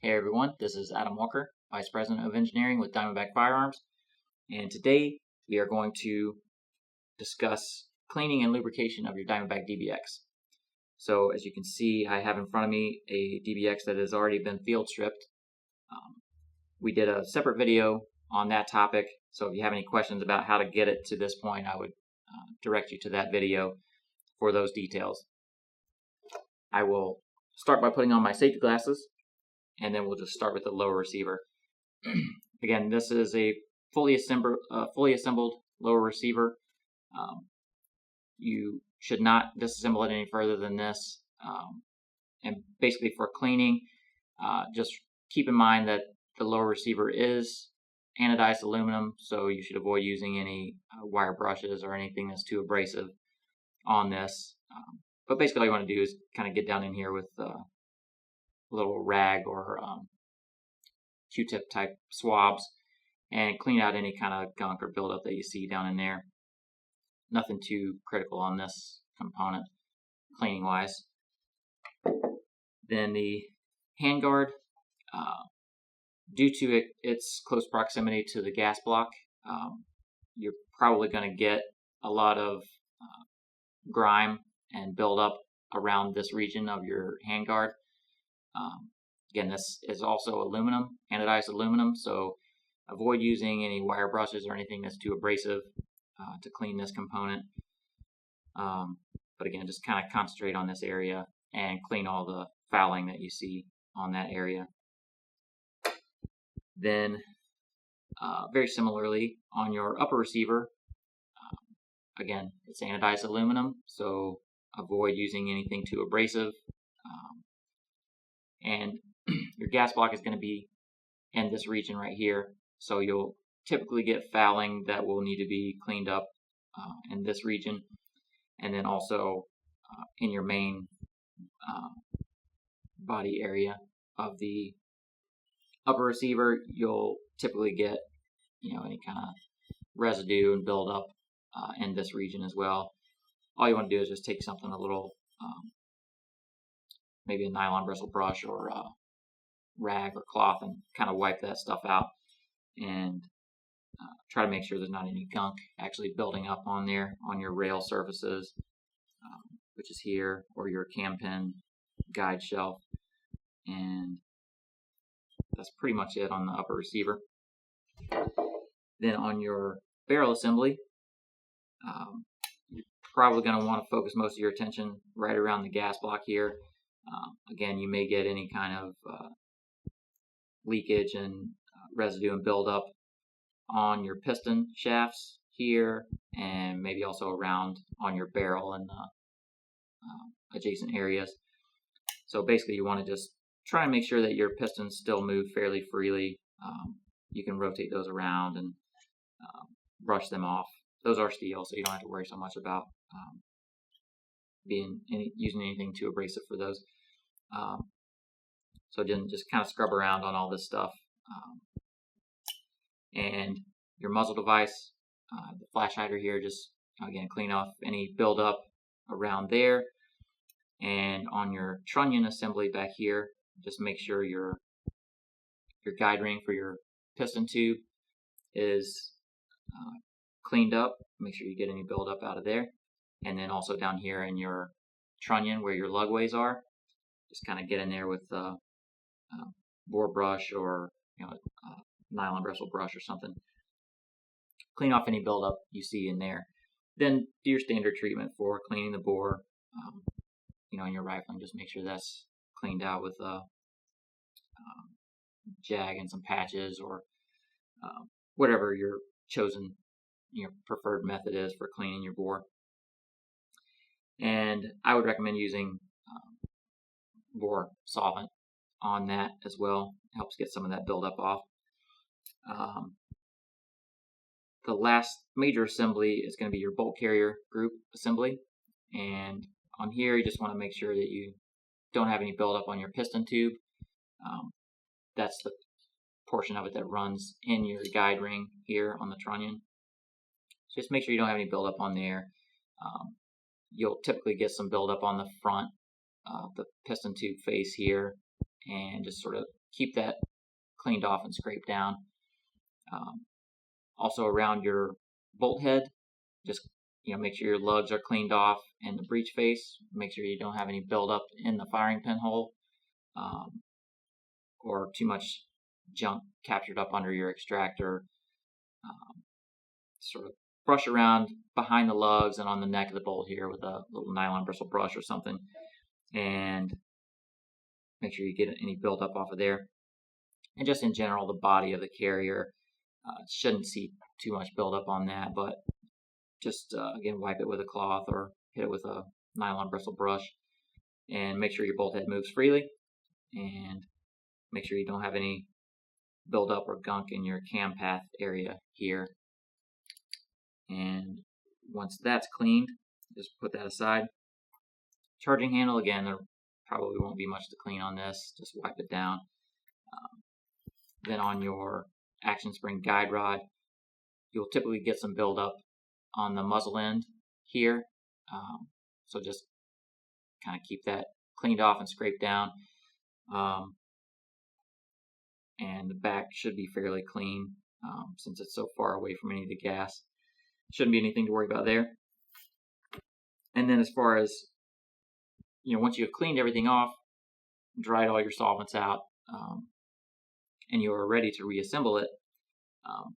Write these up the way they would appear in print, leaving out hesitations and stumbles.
Hey everyone, this is Adam Walker, Vice President of Engineering with Diamondback Firearms, and today we are going to discuss cleaning and lubrication of your Diamondback DBX. So as you can see, I have in front of me a DBX that has already been field stripped. We did a separate video on that topic, so if you have any questions about how to get it to this point, I would direct you to that video for those details. I will start by putting on my safety glasses, and then we'll just start with the lower receiver. Again, this is a fully assembled lower receiver. You should not disassemble it any further than this. And basically for cleaning, just keep in mind that the lower receiver is anodized aluminum, so you should avoid using any wire brushes or anything that's too abrasive on this. But basically all you want to do is kind of get down in here with a little rag or Q-tip type swabs and clean out any kind of gunk or buildup that you see down in there. Nothing too critical on this component cleaning wise. Then the handguard, due to its close proximity to the gas block, you're probably going to get a lot of grime and buildup around this region of your handguard. Again, this is also aluminum, anodized aluminum, so avoid using any wire brushes or anything that's too abrasive to clean this component. But again, just kind of concentrate on this area and clean all the fouling that you see on that area. Then, very similarly, on your upper receiver, again, it's anodized aluminum, so avoid using anything too abrasive. And your gas block is going to be in this region right here, so you'll typically get fouling that will need to be cleaned up in this region, and then also in your main body area of the upper receiver, you'll typically get any kind of residue and buildup in this region as well. All you want to do is just take something a little maybe a nylon bristle brush or a rag or cloth and kind of wipe that stuff out and try to make sure there's not any gunk actually building up on there on your rail surfaces, which is here, or your cam pin guide shelf. And that's pretty much it on the upper receiver. Then on your barrel assembly, you're probably going to want to focus most of your attention right around the gas block here. Again, you may get any kind of leakage and residue and buildup on your piston shafts here, and maybe also around on your barrel and adjacent areas. So basically you want to just try and make sure that your pistons still move fairly freely. You can rotate those around and brush them off. Those are steel, so you don't have to worry so much about using anything too abrasive for those. So then just kind of scrub around on all this stuff. And your muzzle device, the flash hider here, just again clean off any buildup around there. And on your trunnion assembly back here, just make sure your guide ring for your piston tube is cleaned up. Make sure you get any buildup out of there. And then also down here in your trunnion where your lugways are, just kind of get in there with a bore brush or nylon bristle brush or something. Clean off any buildup you see in there. Then do your standard treatment for cleaning the bore. In your rifling, just make sure that's cleaned out with a jag and some patches, or whatever your chosen, preferred method is for cleaning your bore. And I would recommend using bore solvent on that as well. It helps get some of that buildup off. The last major assembly is going to be your bolt carrier group assembly, and on here you just want to make sure that you don't have any buildup on your piston tube. That's the portion of it that runs in your guide ring here on the trunnion. Just make sure you don't have any buildup on there. You'll typically get some buildup on the front of the piston tube face here, and just sort of keep that cleaned off and scraped down. Also around your bolt head, just make sure your lugs are cleaned off, and the breech face, make sure you don't have any buildup in the firing pin hole, or too much junk captured up under your extractor. Sort of brush around behind the lugs and on the neck of the bolt here with a little nylon bristle brush or something, and make sure you get any buildup off of there. And just in general, the body of the carrier, shouldn't see too much buildup on that, but just again, wipe it with a cloth or hit it with a nylon bristle brush, and make sure your bolt head moves freely, and make sure you don't have any buildup or gunk in your cam path area here. And once that's cleaned, just put that aside. Charging handle, again, there probably won't be much to clean on this, just wipe it down. Then on your action spring guide rod, you'll typically get some buildup on the muzzle end here, so just kind of keep that cleaned off and scraped down. And the back should be fairly clean, since it's so far away from any of the gas. Shouldn't be anything to worry about there. And then as far as, once you've cleaned everything off, dried all your solvents out, and you're ready to reassemble it,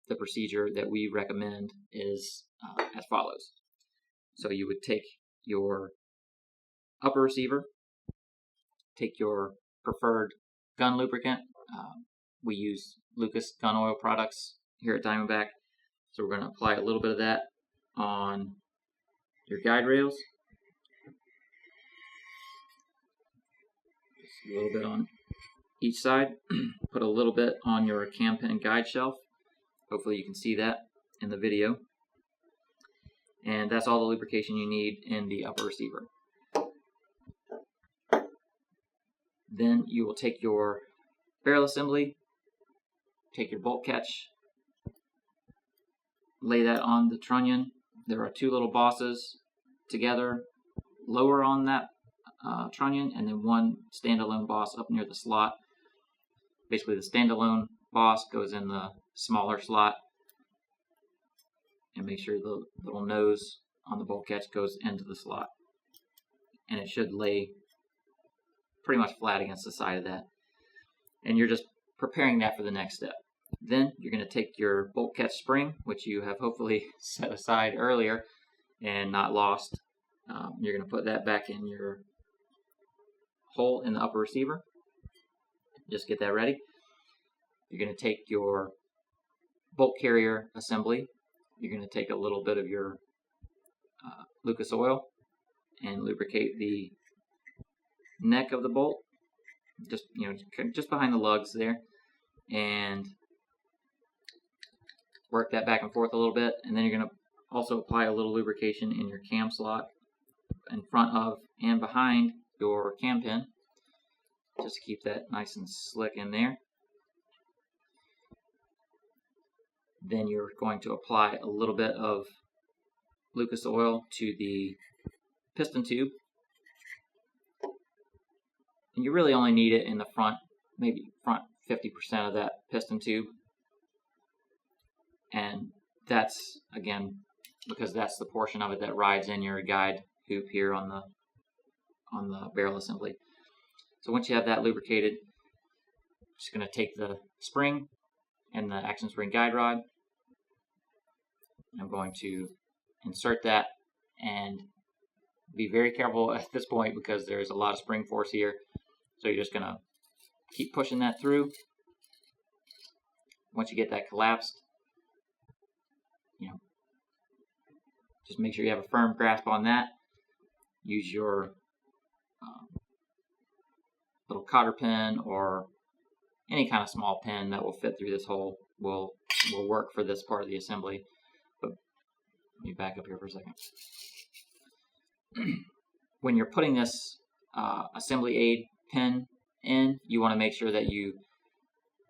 the procedure that we recommend is as follows. So you would take your upper receiver, take your preferred gun lubricant. We use Lucas gun oil products here at Diamondback. So we're going to apply a little bit of that on your guide rails. Just a little bit on each side. Put a little bit on your cam pin guide shelf. Hopefully you can see that in the video. And that's all the lubrication you need in the upper receiver. Then you will take your barrel assembly, take your bolt catch, lay that on the trunnion. There are two little bosses together, lower on that trunnion, and then one standalone boss up near the slot. Basically, the standalone boss goes in the smaller slot, and make sure the little nose on the bolt catch goes into the slot. And it should lay pretty much flat against the side of that. And you're just preparing that for the next step. Then you're going to take your bolt catch spring, which you have hopefully set aside earlier and not lost. You're going to put that back in your hole in the upper receiver. Just get that ready. You're going to take your bolt carrier assembly. You're going to take a little bit of your Lucas oil and lubricate the neck of the bolt, just behind the lugs there, and work that back and forth a little bit. And then you're going to also apply a little lubrication in your cam slot in front of and behind your cam pin, just to keep that nice and slick in there. Then you're going to apply a little bit of Lucas oil to the piston tube. And you really only need it in the front, maybe front 50% of that piston tube. And that's, again, because that's the portion of it that rides in your guide hoop here on the barrel assembly. So once you have that lubricated, just going to take the spring and the action spring guide rod. I'm going to insert that, and be very careful at this point because there's a lot of spring force here. So you're just going to keep pushing that through. Once you get that collapsed, just make sure you have a firm grasp on that. Use your little cotter pin or any kind of small pin that will fit through this hole will work for this part of the assembly. But let me back up here for a second. When you're putting this assembly aid pin in, you want to make sure that you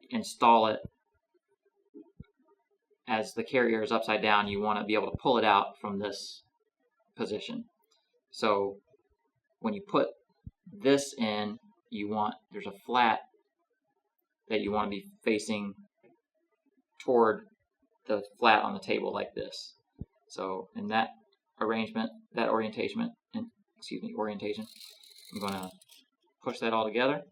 install it as the carrier is upside down. You want to be able to pull it out from this position. So when you put this in, there's a flat that you want to be facing toward the flat on the table like this. So in that arrangement, that orientation, I'm going to push that all together.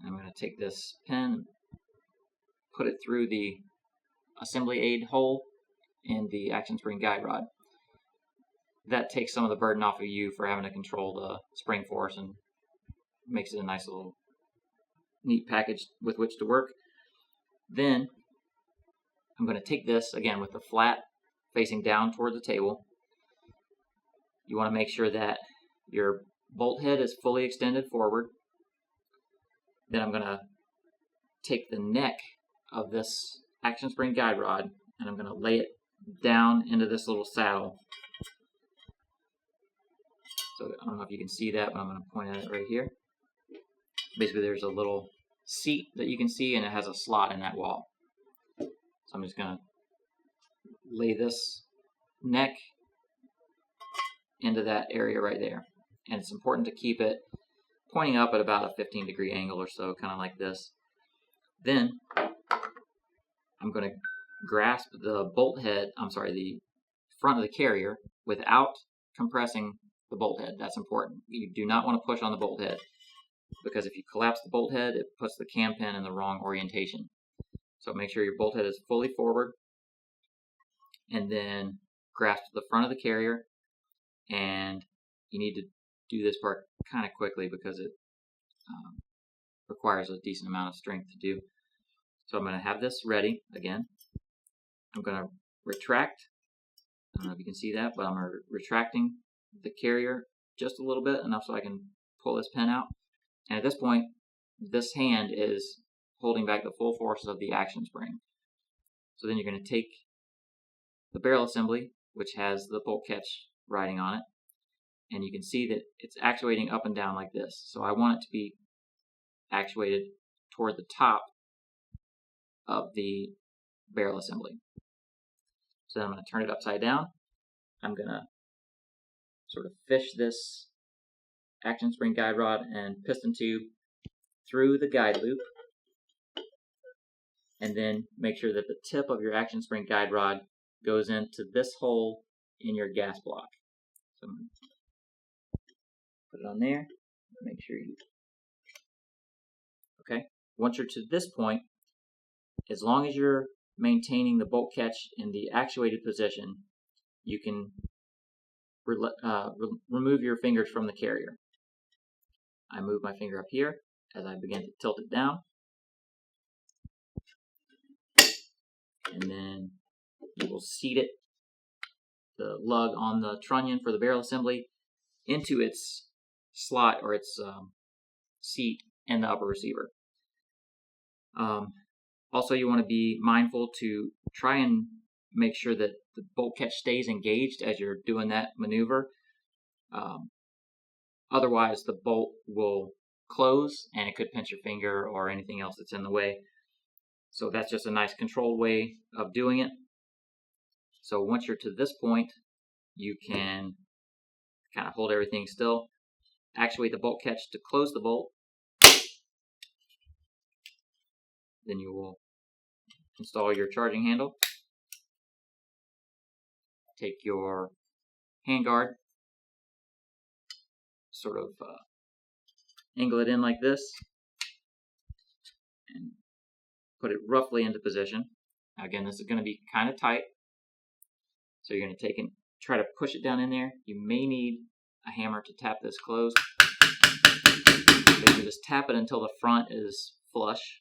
I'm going to take this pin, put it through the assembly aid hole in the action spring guide rod. That takes some of the burden off of you for having to control the spring force and makes it a nice little neat package with which to work. Then I'm going to take this again with the flat facing down toward the table. You want to make sure that your bolt head is fully extended forward. Then I'm going to take the neck of this action spring guide rod and I'm going to lay it down into this little saddle. So I don't know if you can see that, but I'm going to point at it right here. Basically there's a little seat that you can see and it has a slot in that wall. So I'm just going to lay this neck into that area right there. And it's important to keep it pointing up at about a 15-degree angle or so, kind of like this. Then I'm going to grasp the the front of the carrier without compressing the bolt head. That's important. You do not want to push on the bolt head, because if you collapse the bolt head, it puts the cam pin in the wrong orientation. So make sure your bolt head is fully forward, and then grasp the front of the carrier, and you need to do this part kind of quickly because it requires a decent amount of strength to do. So I'm going to have this ready again. I'm going to retract. I don't know if you can see that, but I'm retracting the carrier just a little bit, enough so I can pull this pin out. And at this point, this hand is holding back the full force of the action spring. So then you're going to take the barrel assembly, which has the bolt catch riding on it, and you can see that it's actuating up and down like this. So I want it to be actuated toward the top of the barrel assembly. So then I'm going to turn it upside down. I'm going to sort of fish this action spring guide rod and piston tube through the guide loop, and then make sure that the tip of your action spring guide rod goes into this hole in your gas block. So I'm going to put it on there, make sure you... Okay, once you're to this point, as long as you're maintaining the bolt catch in the actuated position, you can remove your fingers from the carrier. I move my finger up here as I begin to tilt it down, and then you will seat it, the lug on the trunnion for the barrel assembly, into its slot or its seat in the upper receiver. Also, you want to be mindful to try and make sure that the bolt catch stays engaged as you're doing that maneuver. Otherwise, the bolt will close and it could pinch your finger or anything else that's in the way. So that's just a nice controlled way of doing it. So once you're to this point, you can kind of hold everything still, actuate the bolt catch to close the bolt. Then you will install your charging handle. Take your handguard, sort of angle it in like this, and put it roughly into position. Now again, this is going to be kind of tight, so you're going to take and try to push it down in there. You may need a hammer to tap this closed. Basically just tap it until the front is flush.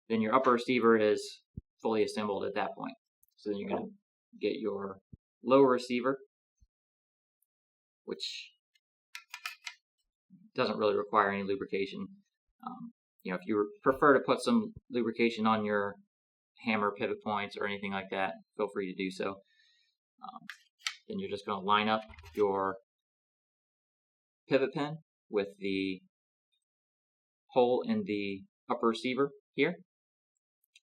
Then your upper receiver is fully assembled at that point. So then you're going to get your lower receiver, which doesn't really require any lubrication. If you prefer to put some lubrication on your hammer pivot points or anything like that, feel free to do so. Then you're just going to line up your pivot pin with the hole in the upper receiver here.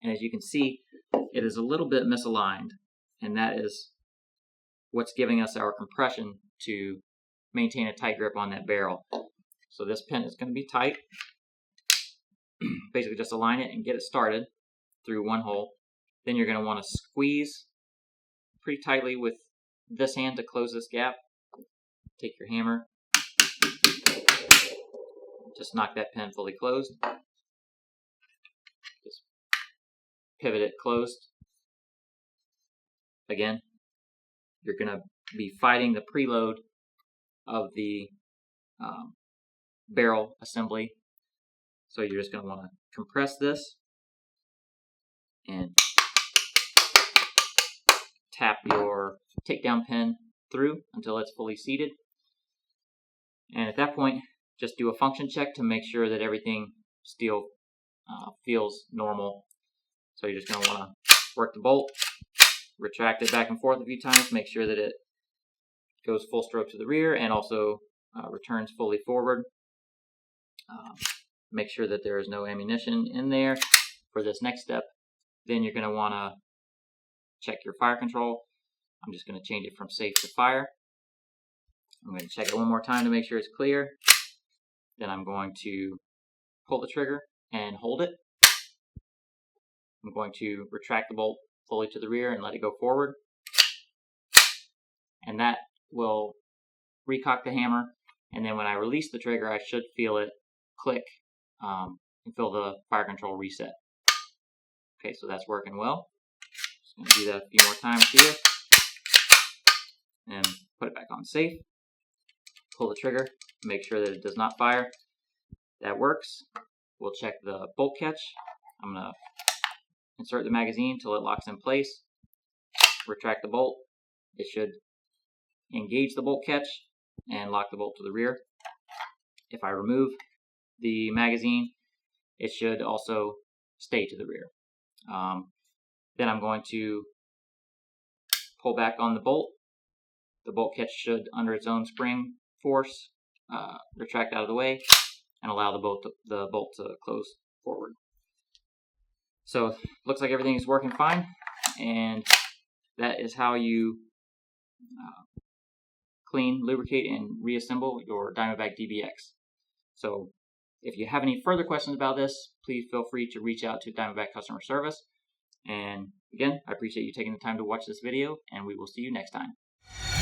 And as you can see, it is a little bit misaligned, and that is what's giving us our compression to maintain a tight grip on that barrel. So this pin is going to be tight. Basically just align it and get it started through one hole. Then you're going to want to squeeze pretty tightly with this hand to close this gap. Take your hammer, just knock that pin fully closed. Just pivot it closed. Again, you're going to be fighting the preload of the barrel assembly. So you're just going to want to compress this and tap your takedown pin through until it's fully seated. And at that point, just do a function check to make sure that everything still feels normal. So you're just going to want to work the bolt, retract it back and forth a few times, make sure that it goes full stroke to the rear and also returns fully forward. Make sure that there is no ammunition in there for this next step. Then you're going to want to check your fire control. I'm just going to change it from safe to fire. I'm going to check it one more time to make sure it's clear. Then I'm going to pull the trigger and hold it. I'm going to retract the bolt fully to the rear and let it go forward. And that will recock the hammer. And then when I release the trigger, I should feel it click and feel the fire control reset. Okay, so that's working well. Just going to do that a few more times here. And put it back on safe. Pull the trigger, make sure that it does not fire. That works. We'll check the bolt catch. I'm going to insert the magazine until it locks in place. Retract the bolt. It should engage the bolt catch and lock the bolt to the rear. If I remove the magazine, it should also stay to the rear. Then I'm going to pull back on the bolt. The bolt catch should, under its own spring force, retract out of the way and allow the bolt to close forward. So looks like everything is working fine, and that is how you clean, lubricate, and reassemble your Diamondback DBX. So if you have any further questions about this, please feel free to reach out to Diamondback customer service. And again, I appreciate you taking the time to watch this video, and we will see you next time.